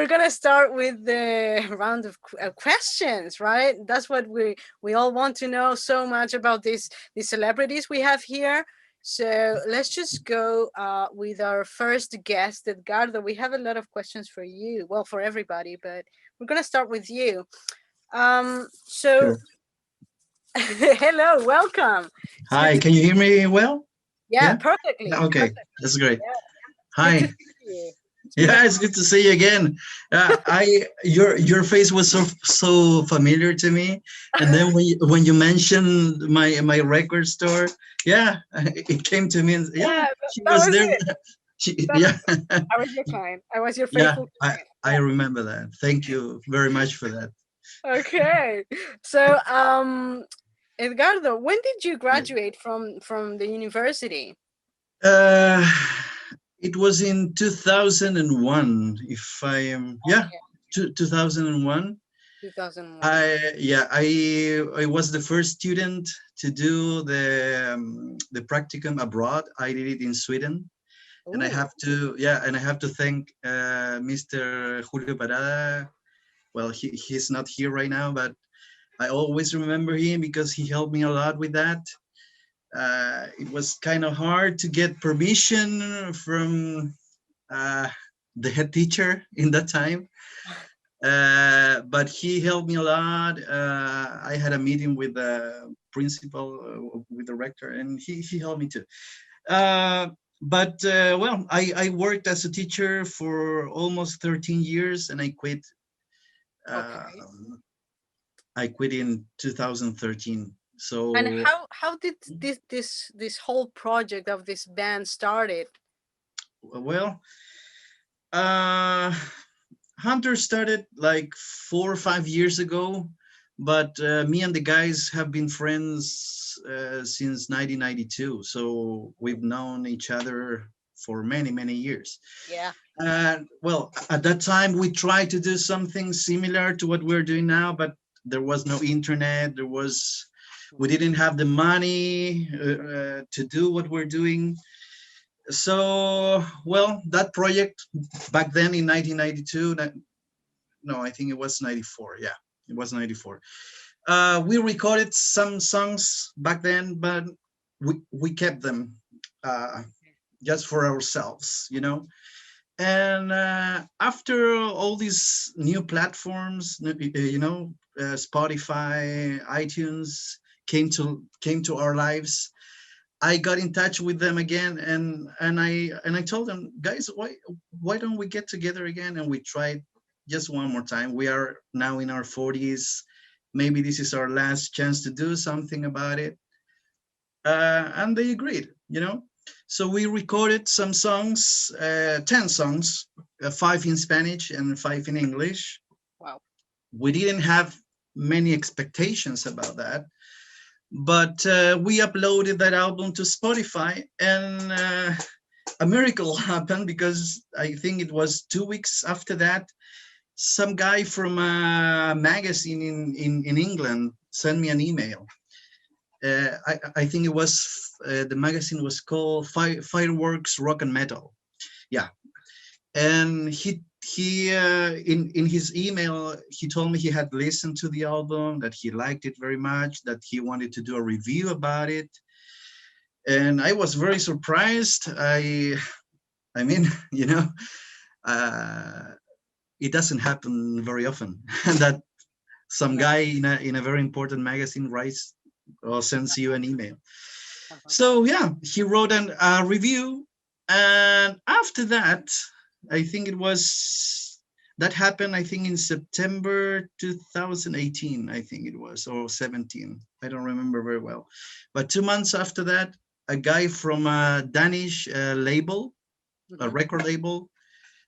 we're gonna start with the round of questions, right? That's what we all want to know so much about these celebrities we have here. So let's just go with our first guest, Edgardo. We have a lot of questions for you, well, for everybody, but we're gonna start with you. So Sure. hello, welcome. It's good Hi, to can you hear me well? yeah, Yeah? perfectly, Okay, perfect. that's great. Yeah, it's good to Hi. see you. It's been a Yeah, it's good to see you again. Your face was so familiar to me, and then when you mentioned my record store, yeah, it came to me, and yeah, yeah, she that was was there. it. That Yeah, I was your client. I was your yeah, faithful I client. I remember that. Thank you very much for that. Yeah. Okay. So, Edgardo, when did you Yeah. graduate from the university? Uh, it was in 2001, if I am, yeah, Okay, 2001. 2001. I was the first student to do the practicum abroad. I did it in Sweden, and Oh, I have to thank Mr. Julio Parada. Well, he's not here right now, but I always remember him because he helped me a lot with that. It was kind of hard to get permission from uh, the head teacher in that time, but he helped me a lot. I had a meeting with the principal, with the rector, and he helped me too. Uh, well, I worked as a teacher for almost 13 years, and okay. um, I quit in 2013. And So, how did this whole project of this band started? well, uh, Hunter started like 4 or 5 years ago, but me and the guys have been friends since 1992. So we've known each other for many years. Yeah. And well, at that time, we tried to do something similar to what we're doing now, but there was no internet. We didn't have the money to do what we're doing. So, well, that project back then in 1992, no, I think it was 94. Yeah, it was 94. We recorded some songs back then, but we kept them uh, just for ourselves, you know. And after all these new platforms, Spotify, iTunes came to our lives, I got in touch with them again, and I told them, guys, why don't we get together again and we try just one more time? We are now in our 40s. Maybe this is our last chance to do something about it. And they agreed, you know. So we recorded some songs, 10 songs, five in Spanish and five in English. Wow. We didn't have many expectations about that, but we uploaded that album to Spotify, and a miracle happened because I think it was 2 weeks after that, some guy from a magazine in England sent me an email. I think it was the magazine was called Fireworks Rock and Metal. Yeah, and he in his email he told me he had listened to the album, that he liked it very much, that he wanted to do a review about it, and I was very surprised. I mean, you know, uh, it doesn't happen very often that some No. guy in a very important magazine writes or sends you an email. Uh-huh. So yeah, he wrote a review, and after that, I think it was that happened. I think in September 2018. I think it was, or 17. I don't remember very well. But 2 months after that, a guy from a Danish label, a Hmm. record label,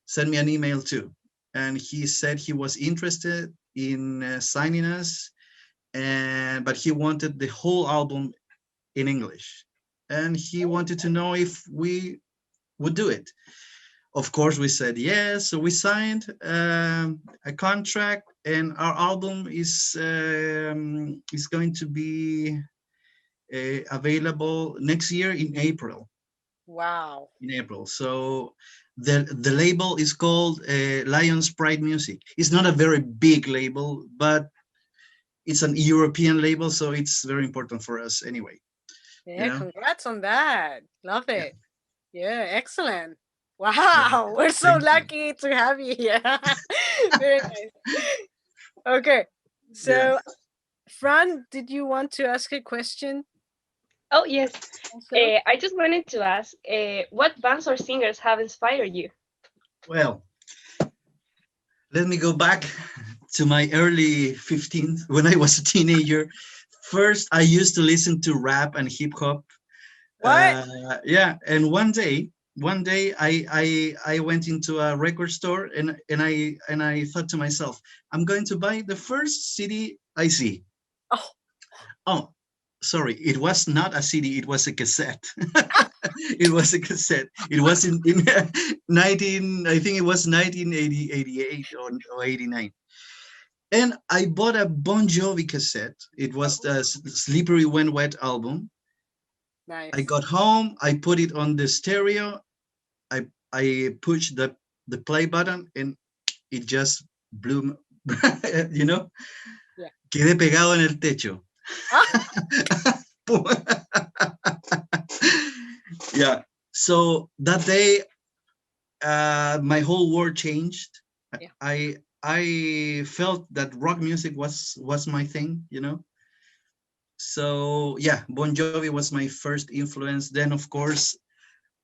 sent me an email too, and he said he was interested in signing us, and but he wanted the whole album in English, and he Oh, wanted to know if we would do it. Of course, we said yes. So we signed a contract, and our album is going to be available next year in April. wow. In April. So The label is called Lion's Pride Music. It's not a very big label, but it's an European label, so it's very important for us anyway. You Yeah, know? congrats on that. Love Yeah, it. Yeah, excellent. yeah. Wow, we're so Thank you. lucky to have you here. Very nice. Okay, Yeah. so Fran, did you want to ask a question Oh, yes. also? I just wanted to ask, what bands or singers have inspired you? Well, let me go back to my early 15s when I was a teenager. First, I used to listen to rap and hip hop. What? Yeah, and one day I went into a record store and I thought to myself, I'm going to buy the first CD I see. Oh, Oh, sorry, it was not a CD, it was a cassette. It was a cassette. It was in 19, I think it was 1980, 88 or 89. And I bought a Bon Jovi cassette. It was oh, the Slippery When Wet album. I nice. got home, I put it on the stereo, I pushed the play button and it just blew, you know, Yeah. quedé pegado en el techo. Ah, Yeah. So that day, my whole world changed. yeah. I felt that rock music was my thing, you know. So yeah, Bon Jovi was my first influence. Then of course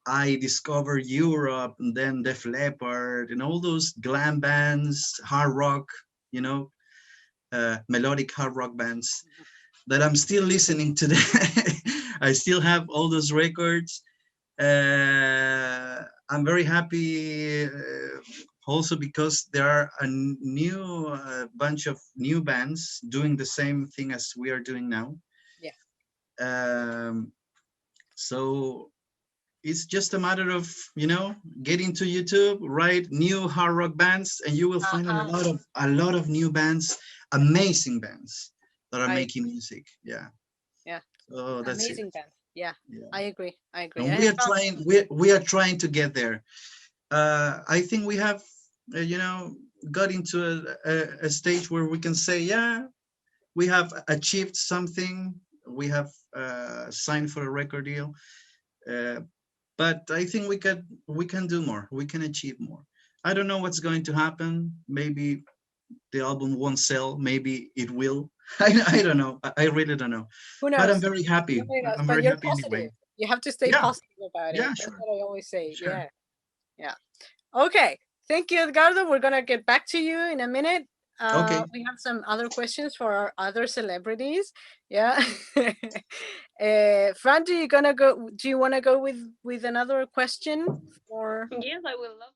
I discovered Europe and then Def Leppard and all those glam bands, hard rock, you know, melodic hard rock bands that I'm still listening today. I still have all those records. I'm very happy also because there are a new bunch of new bands doing the same thing as we are doing now. Yeah. Um, so it's just a matter of, you know, getting to YouTube, write new hard rock bands, and you will find Uh-huh. a lot of new bands, amazing bands that are I making music. Yeah. yeah. So that's it. Amazing band. Yeah. Yeah. I agree. I agree. And I have found we are trying to get there. I think we have, you know, got into a stage where we can say, yeah, we have achieved something. We have signed for a record deal. Uh, but I think we can do more. We can achieve more. I don't know what's going to happen. Maybe the album won't sell. Maybe it will. I don't know. I really don't know. who But I'm knows? very happy. Who knows? I'm But very you're happy anyway. positive. You have to stay Yeah. positive about it. Yeah. That's Sure. what I always say. Sure. Yeah. Yeah. Okay. Thank you, Edgardo. We're gonna get back to you in a minute. Okay. We have some other questions for our other celebrities. Yeah. Fran, do you want to go with another question? Or Yes, I would love